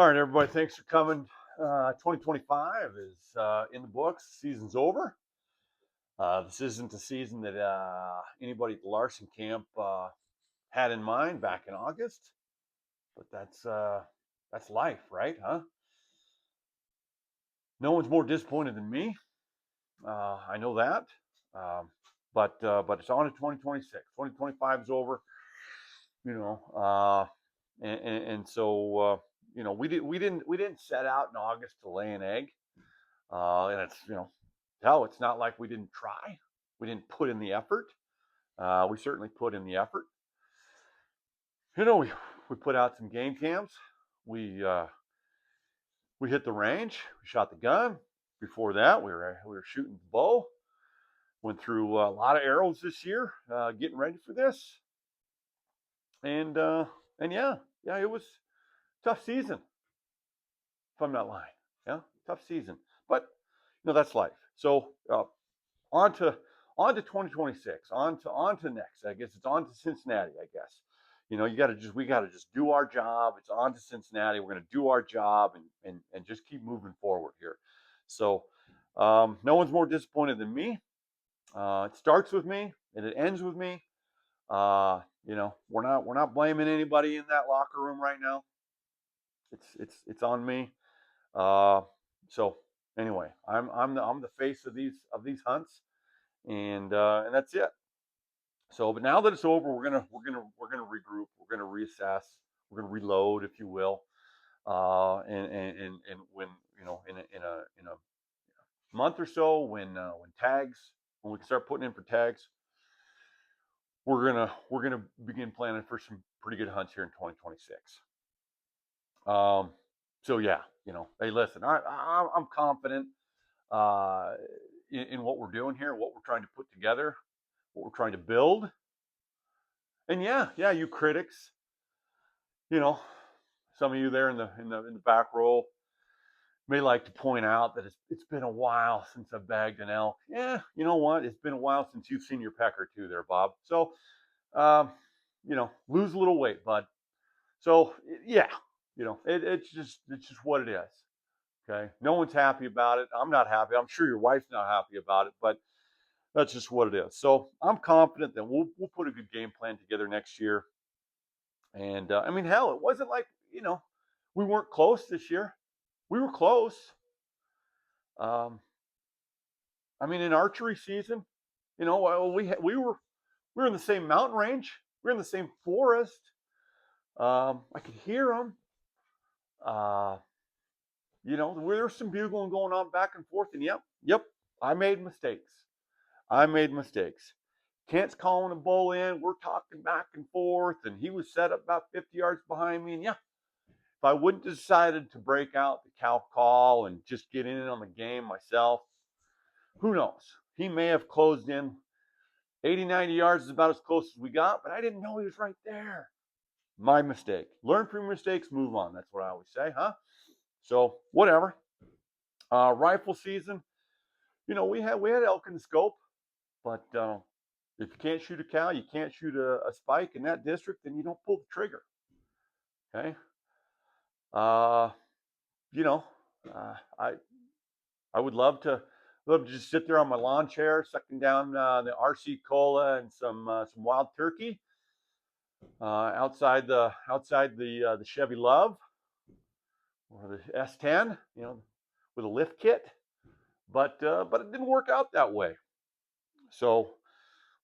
All right, everybody, thanks for coming. 2025 is in the books. Season's over. This isn't the season that anybody at the Larson camp had in mind back in August, but that's life, right? Huh? No one's more disappointed than me. I know that. Um, but it's on to 2026. 2025 is over. You know, and so we didn't set out in August to lay an egg. And it's, hell, it's not like we didn't try. We didn't put in the effort. We certainly put in the effort. We put out some game cams. We uh, we hit the range. We shot the gun. Before that, we were shooting the bow. Went through a lot of arrows this year, getting ready for this. And yeah, it was a tough season. If I'm not lying, yeah, tough season. But that's life. So on to 2026, on to next. I guess it's on to Cincinnati. I guess we got to just do our job. It's on to Cincinnati. We're going to do our job and just keep moving forward here. So no one's more disappointed than me. It starts with me and it ends with me. We're not blaming anybody in that locker room right now. It's on me. Uh, so anyway, I'm the face of these hunts, and that's it. So, but now that it's over, we're gonna regroup. We're gonna reassess. We're gonna reload, if you will. And when in a month or so, when we can start putting in for tags, we're gonna begin planning for some pretty good hunts here in 2026. So yeah, hey, listen, I'm confident uh, in what we're doing here, what we're trying to put together, what we're trying to build. And yeah, you critics, you know, some of you there in the back row may like to point out that it's been a while since I've bagged an elk. Yeah, you know what? It's been a while since you've seen your pecker too, there, Bob. So, um, lose a little weight, bud. So yeah, it's just what it is. Okay, no one's happy about it. I'm not happy. I'm sure your wife's not happy about it, but that's just what it is. So I'm confident that we'll put a good game plan together next year. And I mean, hell, it wasn't like we weren't close this year. We were close. Um, I mean, in archery season, we were in the same mountain range. We were in the same forest. I could hear them. Uh, there was some bugling going on back and forth. And yep, I made mistakes. I made mistakes. Kent's calling a bull in. We're talking back and forth, and he was set up about 50 yards behind me. And yeah, if I wouldn't have decided to break out the cow call and just get in on the game myself, who knows? He may have closed in 80, 90 yards is about as close as we got, but I didn't know he was right there. My mistake. Learn from your mistakes, move on. That's what I always say, huh? So whatever. Rifle season. We had elk in the scope, but if you can't shoot a cow, you can't shoot a spike in that district, then you don't pull the trigger. Okay. Uh, you know, I would love to just sit there on my lawn chair, sucking down the RC cola and some wild turkey outside the Chevy Love or the S10, with a lift kit. But it didn't work out that way. So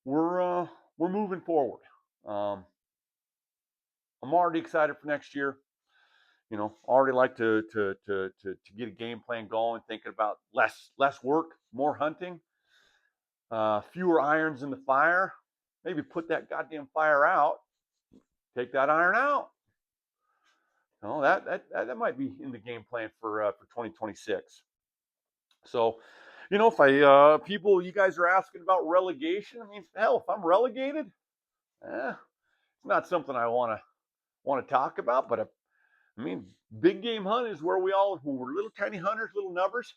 we're moving forward. Um, I'm already excited for next year. Already like to get a game plan going, thinking about less work, more hunting, fewer irons in the fire. Maybe put that goddamn fire out, take that iron out. That might be in the game plan for 2026. So, if you guys are asking about relegation, I mean, hell, if I'm relegated, it's not something I want to talk about. But I mean, big game hunt is where we're little tiny hunters, little numbers.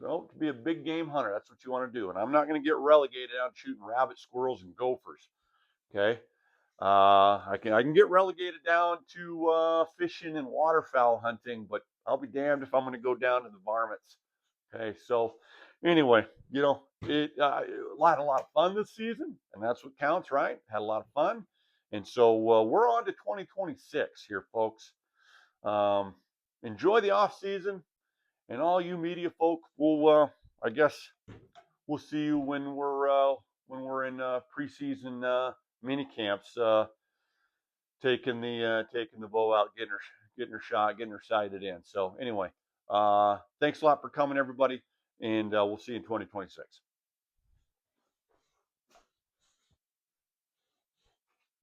To be a big game hunter, that's what you want to do. And I'm not going to get relegated out shooting rabbits, squirrels, and gophers. Okay. I can get relegated down to fishing and waterfowl hunting, but I'll be damned if I'm going to go down to the varmints. Okay, so anyway, a lot of fun this season, and that's what counts, right? Had a lot of fun, and so we're on to 2026 here, folks. Um, Enjoy the off season, and all you media folk will, I guess, we'll see you when we're in preseason mini camps, taking the bow out, getting her shot, getting her sighted in. So anyway, thanks a lot for coming, everybody, and we'll see you in 2026.